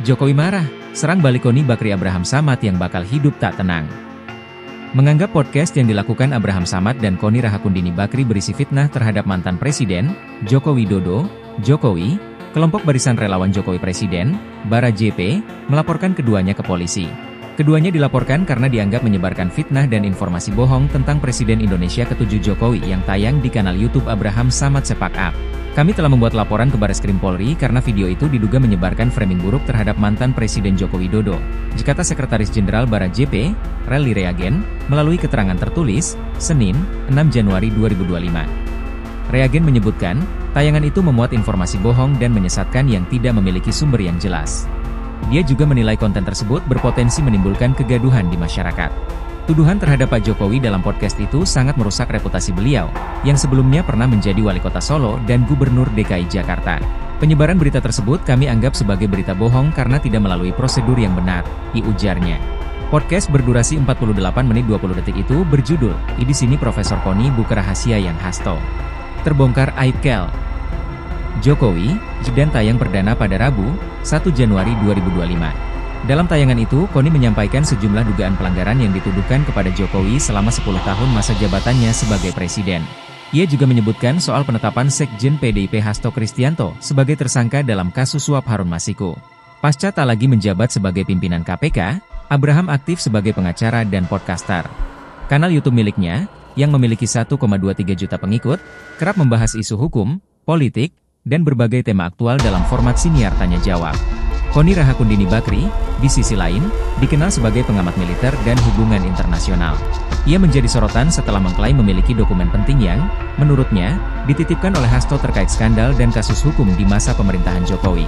Jokowi marah, serang balik Koni Bakri Abraham Samad yang bakal hidup tak tenang. Menganggap podcast yang dilakukan Abraham Samad dan Koni Rahakundini Bakri berisi fitnah terhadap mantan Presiden, Joko Widodo, Jokowi, kelompok barisan relawan Jokowi Presiden, Bara JP, melaporkan keduanya ke polisi. Keduanya dilaporkan karena dianggap menyebarkan fitnah dan informasi bohong tentang Presiden Indonesia ke-7 Jokowi yang tayang di kanal YouTube Abraham Samad Sepak Up. Kami telah membuat laporan ke Bareskrim Polri karena video itu diduga menyebarkan framing buruk terhadap mantan Presiden Joko Widodo, kata Sekretaris Jenderal Bara JP, Rally Reagen, melalui keterangan tertulis, Senin, 6 Januari 2025. Reagen menyebutkan, tayangan itu memuat informasi bohong dan menyesatkan yang tidak memiliki sumber yang jelas. Dia juga menilai konten tersebut berpotensi menimbulkan kegaduhan di masyarakat. Tuduhan terhadap Pak Jokowi dalam podcast itu sangat merusak reputasi beliau, yang sebelumnya pernah menjadi wali kota Solo dan gubernur DKI Jakarta. Penyebaran berita tersebut kami anggap sebagai berita bohong karena tidak melalui prosedur yang benar, ujarnya. Podcast berdurasi 48 menit 20 detik itu berjudul, di sini Profesor Koni buka rahasia yang hasto. Terbongkar aib Kel. Jokowi, dan tayang perdana pada Rabu, 1 Januari 2025. Dalam tayangan itu, Koni menyampaikan sejumlah dugaan pelanggaran yang dituduhkan kepada Jokowi selama 10 tahun masa jabatannya sebagai presiden. Ia juga menyebutkan soal penetapan Sekjen PDIP Hasto Kristianto sebagai tersangka dalam kasus suap Harun Masiku. Pasca tak lagi menjabat sebagai pimpinan KPK, Abraham aktif sebagai pengacara dan podcaster. Kanal YouTube miliknya, yang memiliki 1,23 juta pengikut, kerap membahas isu hukum, politik, dan berbagai tema aktual dalam format siniar tanya jawab. Koni Rahakundini Bakri, di sisi lain, dikenal sebagai pengamat militer dan hubungan internasional. Ia menjadi sorotan setelah mengklaim memiliki dokumen penting yang, menurutnya, dititipkan oleh Hasto terkait skandal dan kasus hukum di masa pemerintahan Jokowi.